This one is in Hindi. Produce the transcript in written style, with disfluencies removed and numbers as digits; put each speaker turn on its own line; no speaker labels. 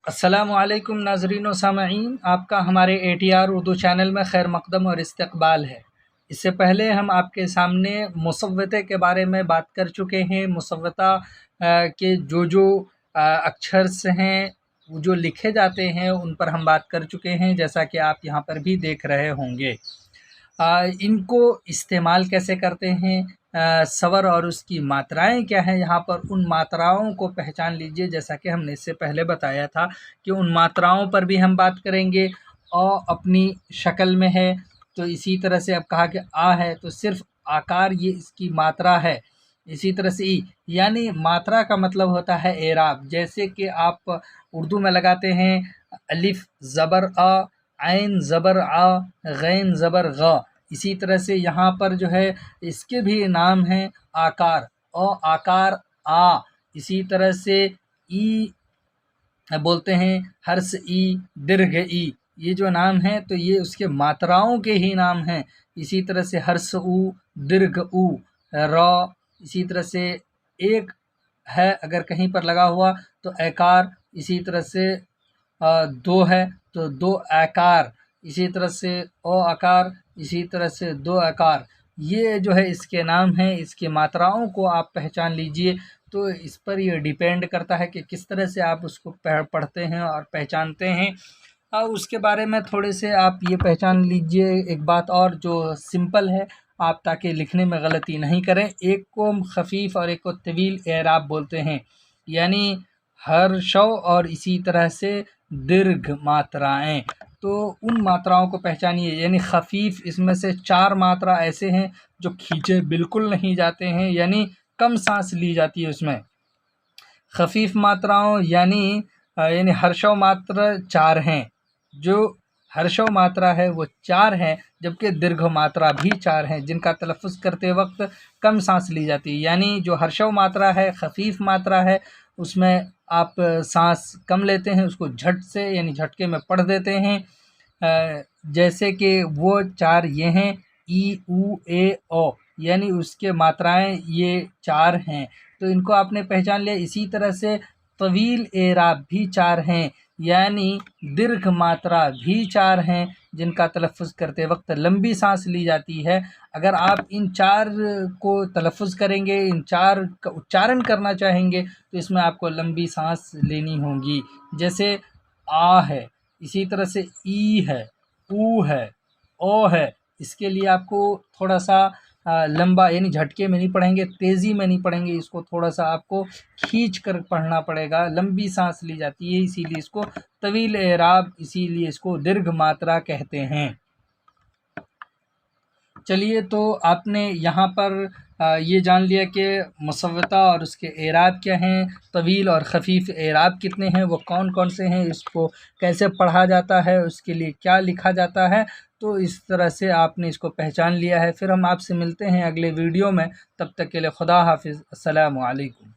अस्सलामुअलैकुम नाज़रीन व सामईन, आपका हमारे ATR उर्दू चैनल में खैर मक़दम और इस्तक़बाल है। इससे पहले हम आपके सामने मुसव्वते के बारे में बात कर चुके हैं। मुसव्वता के जो अक्षर्स हैं, वो जो लिखे जाते हैं, उन पर हम बात कर चुके हैं, जैसा कि आप यहाँ पर भी देख रहे होंगे। इनको इस्तेमाल कैसे करते हैं, स्वर और उसकी मात्राएँ क्या हैं, यहाँ पर उन मात्राओं को पहचान लीजिए। जैसा कि हमने इससे पहले बताया था कि उन मात्राओं पर भी हम बात करेंगे। अपनी शक्ल में है, तो इसी तरह से अब कहा कि आ है तो सिर्फ़ आकार, ये इसकी मात्रा है। इसी तरह से ई, यानी मात्रा का मतलब होता है एराब। जैसे कि आप उर्दू में लगाते हैं अलिफ़ ज़बर अ, ऐन ज़बर आ, गैन ज़बर ग। इसी तरह से यहाँ पर जो है इसके भी नाम हैं आकार, आकार आ। इसी तरह से ई बोलते हैं, हर्ष ई, दीर्घ ई। ये जो नाम हैं तो ये उसके मात्राओं के ही नाम हैं। इसी तरह से हर्ष ऊ, दीर्घ ऊ, र। इसी तरह से एक है अगर कहीं पर लगा हुआ तो एकार। इसी तरह से दो है तो दो आकार। इसी तरह से ओ आकार। इसी तरह से दो आकार। ये जो है इसके नाम हैं। इसकी मात्राओं को आप पहचान लीजिए। तो इस पर ये डिपेंड करता है कि किस तरह से आप उसको पढ़ते हैं और पहचानते हैं। उसके बारे में थोड़े से आप ये पहचान लीजिए एक बात और जो सिंपल है, आप ताकि लिखने में गलती नहीं करें। एक को खफ़ीफ़ और एक को तवील एराब बोलते हैं, यानी हर्ष और इसी तरह से दीर्घ मात्राएं। तो उन मात्राओं को पहचानिए। यानी खफ़ीफ़, इसमें से 4 मात्रा ऐसे हैं जो खींचे बिल्कुल नहीं जाते हैं, यानी कम सांस ली जाती है उसमें। खफ़ीफ़ मात्राओं यानी हर्षव मात्रा 4 हैं। जो हर्षव मात्रा है वो 4 हैं, जबकि दीर्घ मात्रा भी 4 हैं, जिनका तलफ़्फ़ुज़ करते वक्त कम सांस ली जाती है। यानी जो हर्षव मात्रा है, खफ़ीफ़ मात्रा है, उसमें आप सांस कम लेते हैं, उसको झट से यानी झटके में पढ़ देते हैं। जैसे कि वो 4 ये हैं, ई, ऊ, ए, ओ, यानी उसके मात्राएं ये 4 हैं। तो इनको आपने पहचान लिया। इसी तरह से तवील एराब भी 4 हैं, यानी दीर्घ मात्रा भी 4 हैं, जिनका तलफ़्फ़ुज़ करते वक्त लंबी सांस ली जाती है। अगर आप इन 4 को तलफ़्फ़ुज़ करेंगे, इन 4 का उच्चारण करना चाहेंगे, तो इसमें आपको लंबी सांस लेनी होगी। जैसे आ है, इसी तरह से ई है, ऊ है, ओ है। इसके लिए आपको थोड़ा सा लंबा यानी झटके में नहीं पढ़ेंगे, तेज़ी में नहीं पढ़ेंगे, इसको थोड़ा सा आपको खींच कर पढ़ना पड़ेगा। लंबी सांस ली जाती है, इसीलिए इसको तवील एराब, इसीलिए इसको दीर्घ मात्रा कहते हैं। चलिए, तो आपने यहाँ पर ये जान लिया कि मुसव्वता और उसके एराब क्या हैं, तवील और ख़फ़ीफ़ एराब कितने हैं, वो कौन कौन से हैं, इसको कैसे पढ़ा जाता है, उसके लिए क्या लिखा जाता है। तो इस तरह से आपने इसको पहचान लिया है। फिर हम आपसे मिलते हैं अगले वीडियो में। तब तक के लिए खुदा हाफ़िज़। अस्सलामु अलैकुम।